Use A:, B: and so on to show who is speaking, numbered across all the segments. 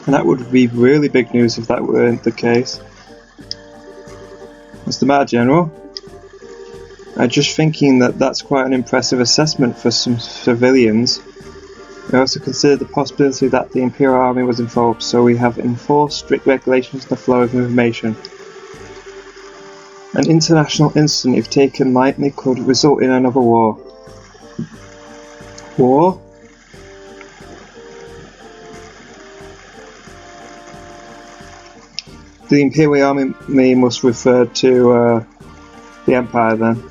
A: And that would be really big news if that weren't the case. What's the matter, General? I'm just thinking that that's quite an impressive assessment for some civilians. We also considered the possibility that the Imperial Army was involved, so we have enforced strict regulations on the flow of information. An international incident, if taken lightly, could result in another war. War? The Imperial Army must refer to the Empire then.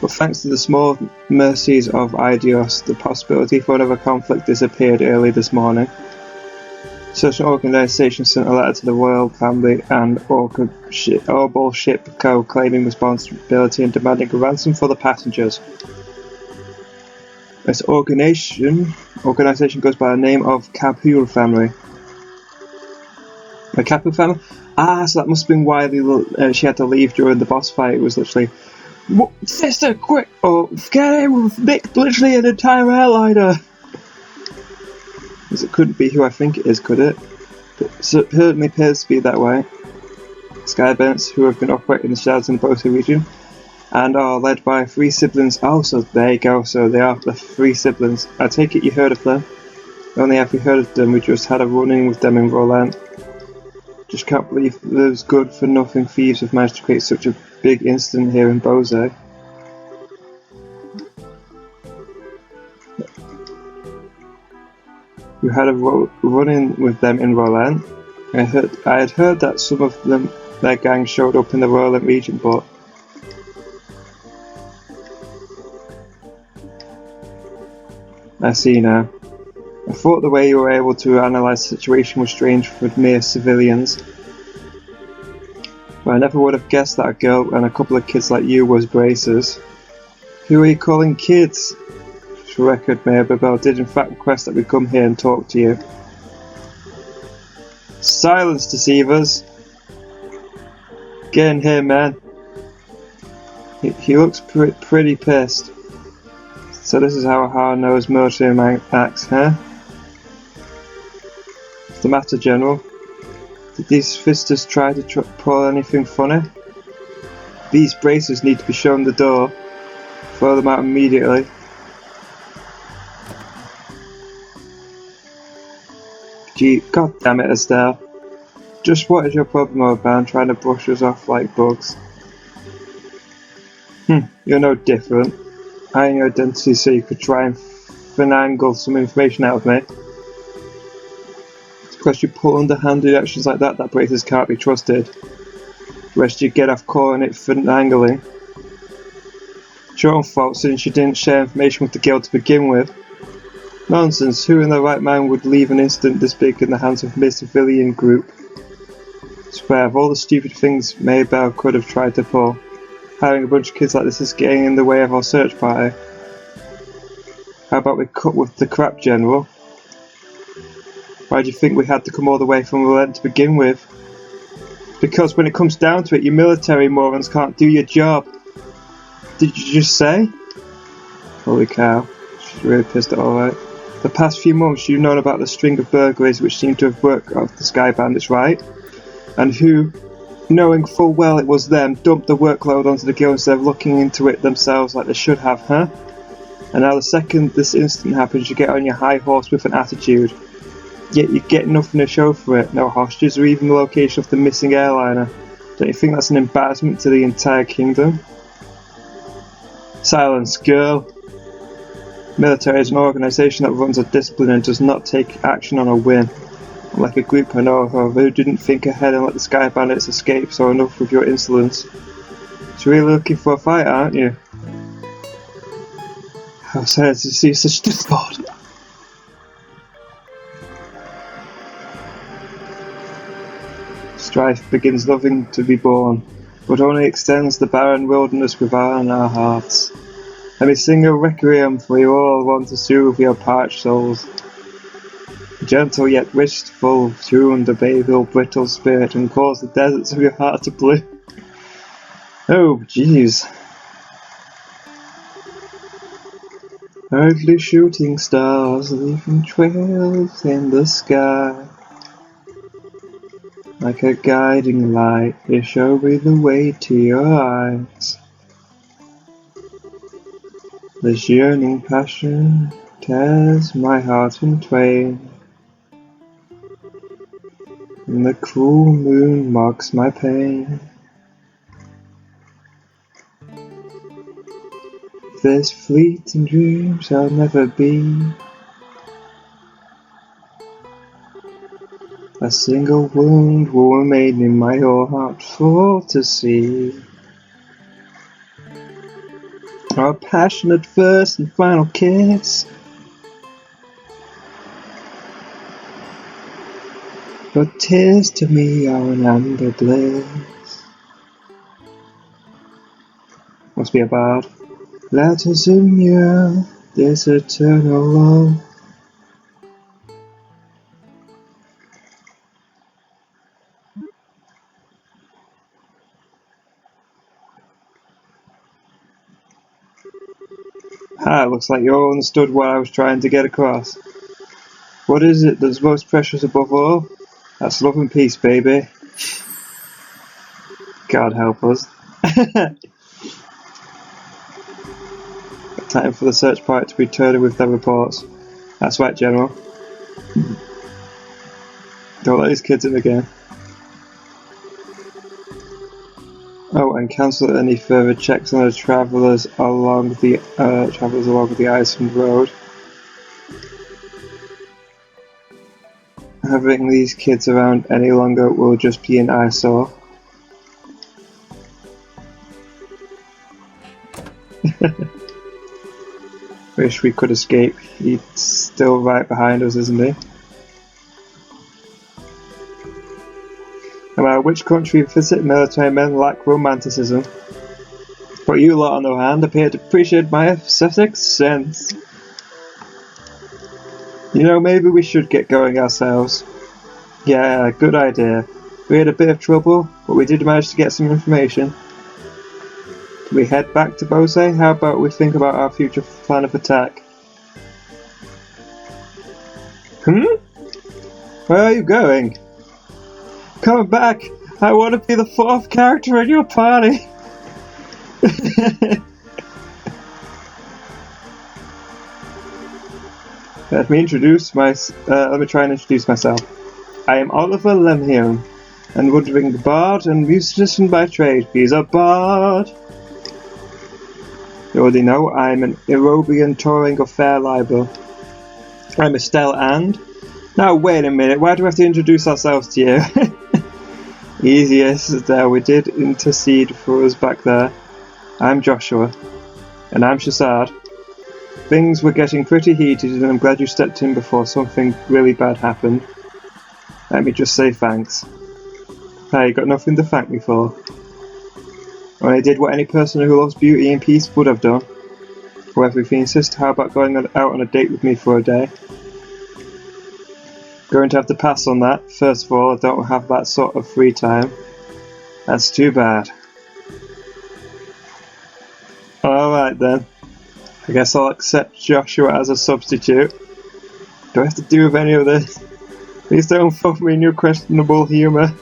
A: But thanks to the small mercies of Idios, the possibility for another conflict disappeared early this morning. Such an organisation sent a letter to the royal family and Orbal Ship Co. claiming responsibility and demanding a ransom for the passengers. This organisation goes by the name of Capul family. The Capul family? Ah, so that must have been why she had to leave during the boss fight. It was literally, sister, quick! Oh, get him! Nick, literally an entire airliner! Because it couldn't be who I think it is, could it? But it certainly appears to be that way. Skyburnets, who have been operating the shadows in the Bosa region, and are led by 3 siblings. Oh, so there you go, so they are the 3 siblings. I take it you heard of them. Not only have we heard of them, we just had a run-in with them in Roland. Just can't believe those good-for-nothing thieves have managed to create such a big incident here in Bosa. We had a run-in with them in Roland. I had heard that some of their gang showed up in the Roland region, but I see now. I thought the way you were able to analyse the situation was strange for mere civilians. But I never would have guessed that a girl and a couple of kids like you was bracers. Who are you calling kids? For record, Mayor Babel did in fact request that we come here and talk to you. Silence, deceivers! Get in here, man. He looks pretty pissed. So this is how a hard-nosed military man acts, huh? What's the matter, General? Did these fisters try to pull anything funny? These bracers need to be shown the door. Throw them out immediately. Gee, god damn it, Estelle. Just what is your problem, old man, trying to brush us off like bugs? You're no different. Hiding your identity so you could try and finagle some information out of me. It's because you pull underhanded actions like that bracers can't be trusted. The rest you get off calling it finagling. It's your own fault since you didn't share information with the guild to begin with. Nonsense, who in their right mind would leave an incident this big in the hands of a civilian group? I swear, of all the stupid things Maybell could have tried to pull, hiring a bunch of kids like this is getting in the way of our search party. How about we cut with the crap, General? Why do you think we had to come all the way from Roland to begin with? Because when it comes down to it, you military morons can't do your job. Did you just say? Holy cow, she's really pissed at alright. The past few months you've known about the string of burglaries which seem to have worked off the Sky Bandits, right? And who, knowing full well it was them, dumped the workload onto the guild instead of looking into it themselves like they should have, huh? And now the second this incident happens you get on your high horse with an attitude. Yet you get nothing to show for it, no hostages or even the location of the missing airliner. Don't you think that's an embarrassment to the entire kingdom? Silence, girl. Military is an organisation that runs on discipline and does not take action on a whim. Like a group I know of who didn't think ahead and let the Sky Bandits escape, so enough with your insolence. So you're really looking for a fight, aren't you? How sad to see such discord. Strife begins loving to be born, but only extends the barren wilderness within our hearts. Let me sing a requiem for you all, one to soothe your parched souls. Gentle yet wistful, tune the babel brittle spirit and cause the deserts of your heart to bloom. Oh, jeez. Earthly shooting stars leaving trails in the sky. Like a guiding light, they show me the way to your eyes. This yearning passion tears my heart in twain, and the cruel moon mocks my pain. This fleeting dream shall never be. A single wound will remain in my heart for to see. Our passionate first and final kiss. But tears to me are an amber bliss. Must be a bard. Let us immure this eternal love. Ah, looks like you all understood what I was trying to get across. What is it that's most precious above all? That's love and peace, baby. God help us. Time for the search party to return with their reports. That's right, General. Don't let these kids in again. Oh, and cancel any further checks on the travellers along the Iceland Road. Having these kids around any longer will just be an eyesore. Wish we could escape. He's still right behind us, isn't he? No matter which country you visit, military men lack romanticism. But you lot, on the other hand, appear to appreciate my sixth sense. You know, maybe we should get going ourselves. Yeah, good idea. We had a bit of trouble, but we did manage to get some information. Can we head back to Bose? How about we think about our future plan of attack? Where are you going? Come back! I want to be the fourth character in your party! Let me try and introduce myself. I am Oliver Lemhielm, and Woodring the Bard and musician by trade. He's a bard! You already know I'm an Erobian touring affair libel. I'm Estelle and... Now wait a minute, why do we have to introduce ourselves to you? Easy, yes, there, we did intercede for us back there. I'm Joshua. And I'm Shazad. Things were getting pretty heated and I'm glad you stepped in before something really bad happened. Let me just say thanks. Hey, you got nothing to thank me for. I did what any person who loves beauty and peace would have done. However, if you insist, how about going out on a date with me for a day? Going to have to pass on that. First of all, I don't have that sort of free time. That's too bad. Alright then. I guess I'll accept Joshua as a substitute. Do I have to do with any of this? Please don't fuck me in your questionable humour.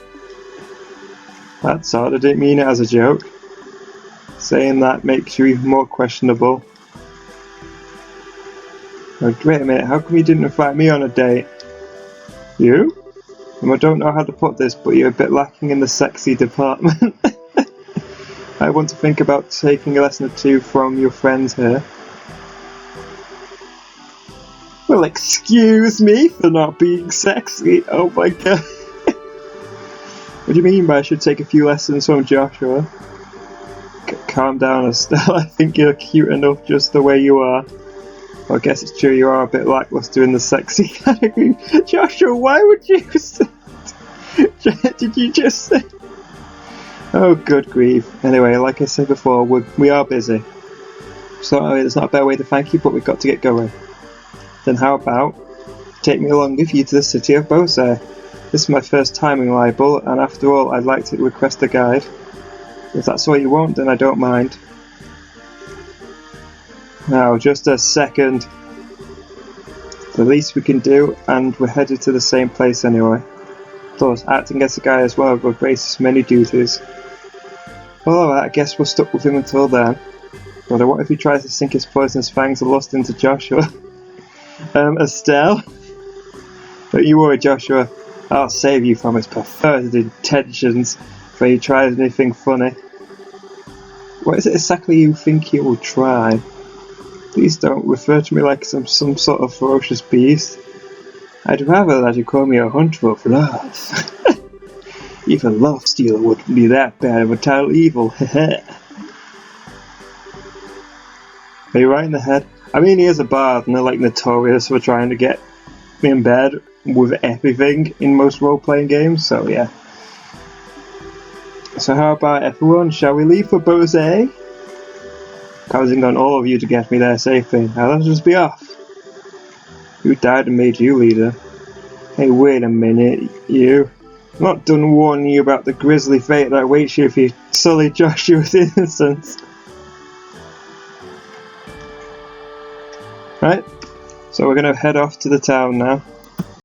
A: That's odd, I didn't mean it as a joke. Saying that makes you even more questionable. Oh, wait a minute, how come you didn't invite me on a date? You? I don't know how to put this, but you're a bit lacking in the sexy department. I want to think about taking a lesson or two from your friends here. Well, excuse me for not being sexy. Oh my god. What do you mean by I should take a few lessons from Joshua? Calm down, Estelle. I think you're cute enough just the way you are. Well, I guess it's true you are a bit lackluster in the sexy category. Joshua, why would you say... Did you just say... Oh, good grief. Anyway, like I said before, we are busy. Sorry, there's not a better way to thank you, but we've got to get going. Then how about take me along with you to the city of Bose? This is my first time in Libel, and after all, I'd like to request a guide. If that's all you want, then I don't mind. Now, just a second. The least we can do, and we're headed to the same place anyway. Plus, acting as a guy as well will grace many duties. Well, alright, I guess we're stuck with him until then. But what if he tries to sink his poisonous fangs of lust into Joshua? Estelle? Don't you worry, Joshua. I'll save you from his perverted intentions if he tries anything funny. What is it exactly you think he will try? Please don't refer to me like some sort of ferocious beast. I'd rather that you call me a hunter of love. Even Love Stealer wouldn't be that bad of a title evil. Are you right in the head? I mean, he is a bard, and they're like notorious for trying to get in bed with everything in most role-playing games, so yeah. So how about everyone, shall we leave for Bose? Counting on all of you to get me there safely. Now let's just be off. Who died and made you leader? Hey, wait a minute, you. I'm not done warning you about the grisly fate that awaits you if you sully Joshua's innocence. Right, so we're going to head off to the town now.